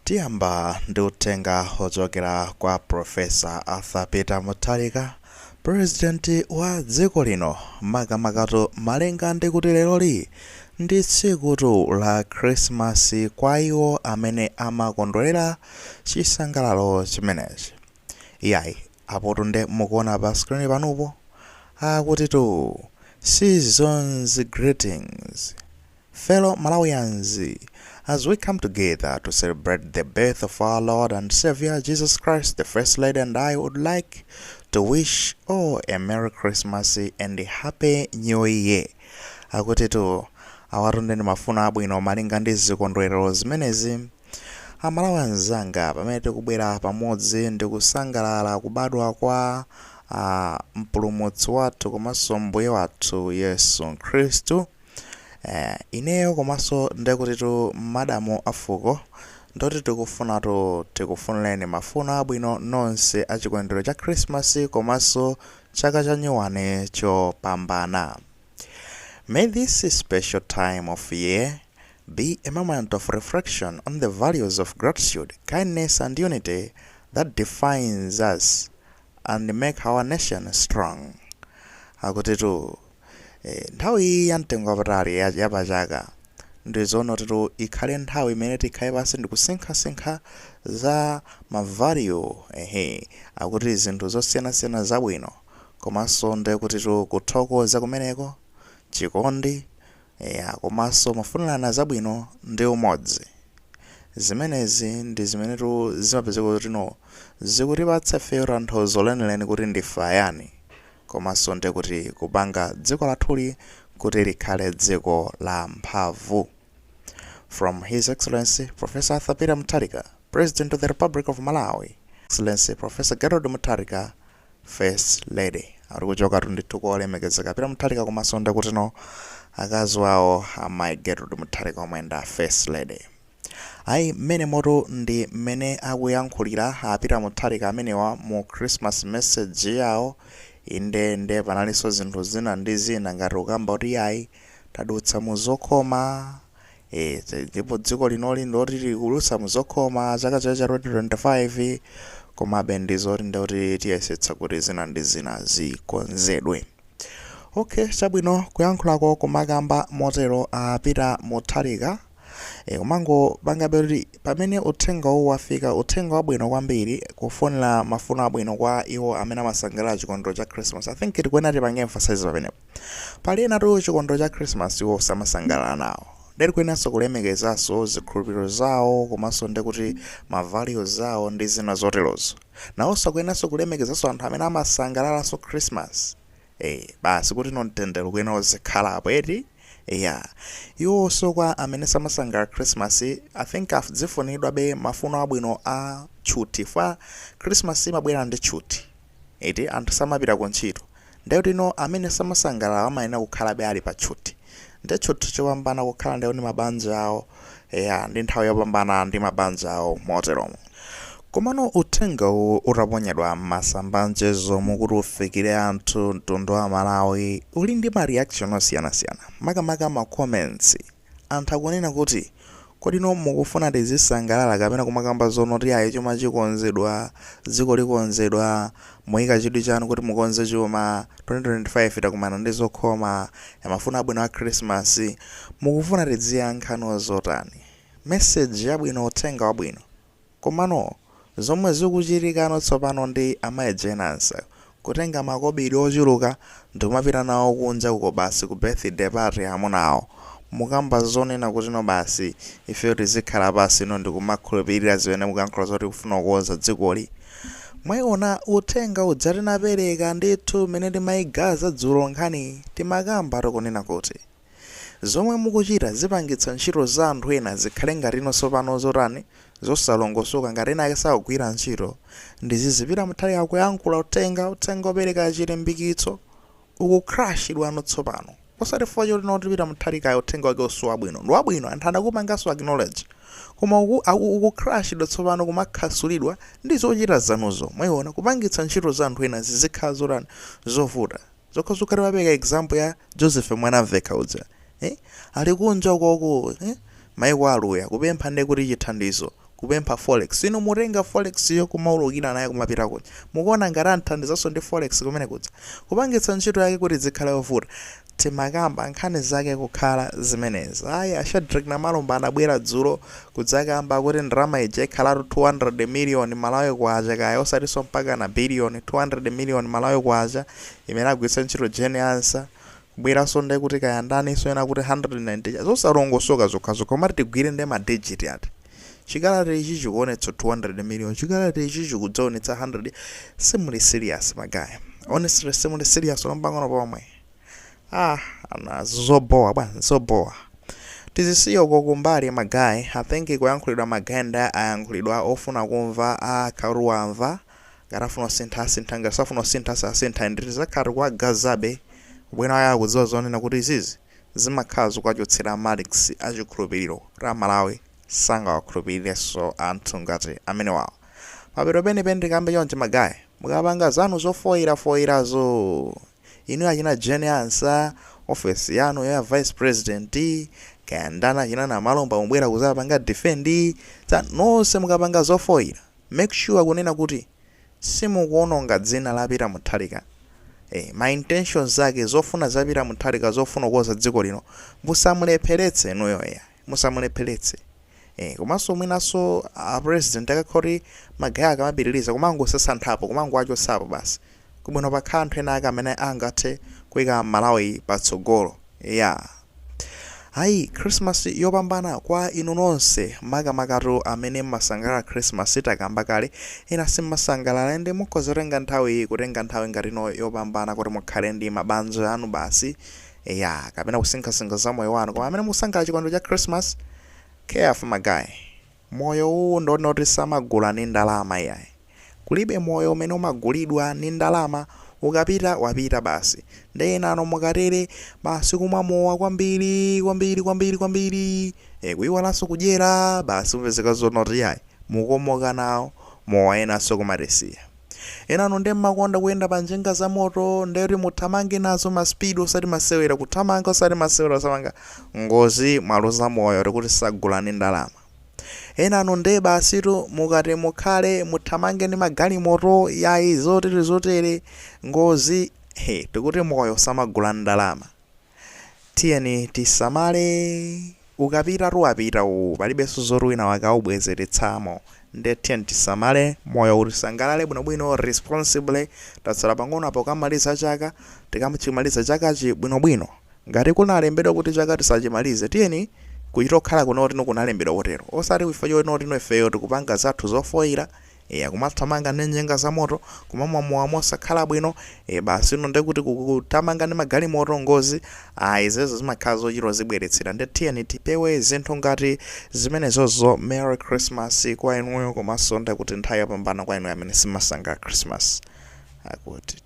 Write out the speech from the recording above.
Tiyamba ndi uthenga ochokera kwa Profesa Arthur Peter Mutharika, President wa dziko lino, makamaka malinga ndi kuti leroli ndi tsiku la Christmas kwa iwo amene amakondwerera chisangalalo chimenechi. Iyayi apo nde mukuona pa screen panopo akuti season's greetings. Fellow Malawians, as we come together to celebrate the birth of our Lord and Savior Jesus Christ, the First Lady and I would like to wish all a Merry Christmas and a Happy New Year. Akuti awatunde mafuna abwino malinga ndi zikondwerero zimenezi. Amalawi anzanga pamene tikubwera pamodzi ndi kusangalala kubadwa kwa mpulumutsi wathu komanso mbuye wathu Yesu Khristu. Ineyo komanso ndekuti madamu afuko ndoti tikufuna tikufunireni mafuna abwino nonse achikondwerero cha Christmas komanso chaka chanyuwani chopambana. May this special time of year be a moment of reflection on the values of gratitude, kindness and unity that defines us and make our nation strong. Akuti nthawi ya mtengo wapatali ya pachaka ndizoona kuti ikhale nthawi imene tikhale pansi ndi kusinkhasinkha za mavalue akuti zinthu zosiyanasiyana zabwino komanso ndekuti kuthokoza kumeneko chikondi komanso mafunirana zabwino ndi umodzi. Zimenezi ndi zimene zimapezeka kuti zikutipatsa ifeyo tanthauzo lenileni kuti ndife ayani komanso ndekuti kupanga dziko lathuli kuti likhale dziko la mphamvu. From His Excellency Professor Arthur Peter Mutharika, President of the Republic of Malawi, Excellency Professor Gerald Mutharika, First Lady. Arikuchoka ndithu kuolemekezeka Peter Mutharika komanso ndekuti akazi wawo amayi Gerald Mutharika omwenda First Lady. Ayi mmene moto ndi mmene akuyankhulira Peter Mutharika amenewa mu Christmas message yawo. Inde panalinso zinthu zina ndi zina ngati ukamba kuti ayi tadutsa muzokhoma ndipo dziko linoli ndoti likulutsa muzokhoma chaka cha 2025 komabe ndizoti ndoti tiyesetsa kuti zina ndi zina zikonzedwe. Okay, chabwino kuyankhulako kumakamba motero Peter Mutharika komango bangabe pamene uthenga wafika uthenga wabwino kwambiri kufunira mafuno abwino kwa iwo amene amasangalala chikondwerero cha Christmas. I think tikuyenera tipange emphasize pamenepo pali ena chikondwerero cha Christmas iwo samasangalala nawo ndeti kuyenanso kulemekezanso zikhulupiriro zawo komanso ndekuti mavalue zawo ndi zina zoterozo. Nawonso kuyenanso kulemekezanso anthu amene amasangalalanso Christmas basi kuti mtendere kuyenera zikhalapo iwo so kwa amene samasangalala Christmas I think azifunidwa be mafuno abwino a chuti fa Christmas imabwera ndi chuti anthu samapita kuntchito ndekuti amene samasangalala amayenera kukhala be ali pa chuti ndi chuti chopambana kukhala ndi mabanja awo ndi nthawi yopambana ndi mabanja awo moteromo. Komano uthenga utaponyedwa m'masambanje zomwe kuti ufikire anthu mtundu wa Malawi uli ndi ma reaction osiyanasiyana makamaka ma comments anthu akunena kuti kodi mukufuna tizisangalala kapena kumakamba zonoti ayi chuma chikonzedwa dziko likonzedwa muyika chidwi chanu kuti mukonze chuma 2025 takumana ndi zokhoma mafuna abwino a Christmas mukufuna tiziyankha zotani. Message yabwino uthenga wabwino komano zomwe zikuchitika tsopano ndi amajenansa kutenga makobiri ochuluka ndimapita nawo kunja uko basi ku birthday party amunawo mukamba zonena kuti basi ife tizikhala basi ndikumakhulupirira zimene mukankhula zoti kufuna kukonza dzikoli. Mwayiona uthenga uja tinapereka ndithu mmene timayigaza dzulo nkhani timakamba tikunena kuti zomwe mukuchita zipangitsa ntchito za anthu ena zikhale ngati tsopano zotani zosalongosoka ngati ena akasagwira ntchito ndizizipita Mutharika akuyankhula uthenga opereka chilimbikitso ukukrashidwa tsopano posati fo choti Peter Mutharika uthenga wake wabwino ndi wabwino anthu anakupanganso acknowledge koma ukukrashidwa tsopano kumakhasulidwa ndi zochita zanuzo. Mwayiona kupangitsa ntchito za anthu ena zizikhala zotani zovuta zokhazokhala mapeka example ya Joseph Mwanamveka uja ali kunja ukoko maiko aluya kupempha ndi kuti chithandizo kupempha forex ino mutenga forex yo kumaulukira naye kumapita kuti mukuona ngati anthandizaso ndi forex kumene kudza kupangitsa ntchito yake kuti zikhale yovuta timakamba nkhani zake kukhala zimenezi. Ayi Shadrack na Malomba anabwera dzulo kudzakamba kuti ndalama ija ikhalatu 200 million Malawi kwacha kaya osatinso mpaka na billion 200 million Malawi kwacha imene agwiritsa ntchito Genius kubweranso ndi kuti kaya ndani so ena kuti 190 zosalongosoka zokhazo koma tigwire ndi madigit ati chikalata ichi chikuonetsa 200 million chikalata ichi chikudzaonetsa 100 simuli serious magaya honestly simuli serious lombangano pomwe ana zobowa bwana zobowa tizisiyo kokumbali magayi I think kuyankhulidwa magenda ayankhulidwa ofuna kumva akharuwamva ngatafuna sintha ngasafuna sintha ndiri zakhala kwa gazabe bwino aya kudziwa zonena kuti izizi zimakhala zikuwachotsera marks achikhulupiriro ra Malawi sangawakhulupirirenso anthu ngati amene wawo mapero penipeni ndikambe chonchi magayi mukapanga zanu zofoyirazo inu achina Genius office yanu ya vice president kaya ndana achina na Malomba mubwera kuzapanga defend nonse mukapanga zofoyira make sure kunena kuti simukuononga dzina lapita muthalika my intentions zake zofuna zapita muthalika zofuna kuoza dziko lino musamulepheretse inuyo musamulepheretse komanso mwinaso president akakhoti magaya akamapitiriza kumango sasanthapo kumango achosapo basi kubwino pakhala anthu ena ake amene angathe kuyika Malawi patsogolo ayi Christmas yopambana kwa inu nonse makamaka amene mmasangalala Christmas takamba kale ena simmasangalala ndi mukozotenga nthawi kutenga nthawi ngati ino yopambana kuti mukhale ndi mabanja anu basi kapena kusinkhasinkha za moyo wanu koma amene musangalala chikondo cha Christmas careful magayi moyo uwu ndonoti samagula ni ndalama yayi kulibe moyo umene umagulidwa ni ndalama ukapita wapita basi ndena ano mukatere basi kumwa mowa kwambiri kuyiwalanso kudyera basi mupezeka zonoti yayi mukomoka nawo mowa enanso kumatesiya enano ndi mmakonda kuyenda pa njinga za moto ndeti muthamange nazo maspeed osati masewera kuthamanga osati masewera osamanga ngozi mwaluza moyo tikuti sagula ni ndalama enano nde basitu mukati mukhale muthamange ndi magalimoto yayi zotere ngozi tikuti moyo samagula ndalama tiyeni tisamale ukapita wapita palibenso zoti wina wakaubwezeretsamo nde tiyeni tisamale moyo utisangalale bwinobwino responsibly tatsala pang'ono apo kamaliza chaka tikamachimaliza chakachi bwinobwino ngati kunalembedwa kuti chaka tisachimalize tiyeni kuchitokhala kuno tino kunalembedwa kotero osati kufa choti tino ifeyo tikupanga zathu zofoyira kumathamanga ndi njinga za moto kumamwa mowa mosakhala bwino basi ino ndi kuti kuthamanga ndi magalimoto ngozi izezo zimakhala zochita zibweretsera ndi tiyeni tipewe zinthu ngati zimenezozo. Merry Christmas kwa inuyo komanso ndi kuti nthawi yapambana kwa inu amene simmasangalala Christmas akuti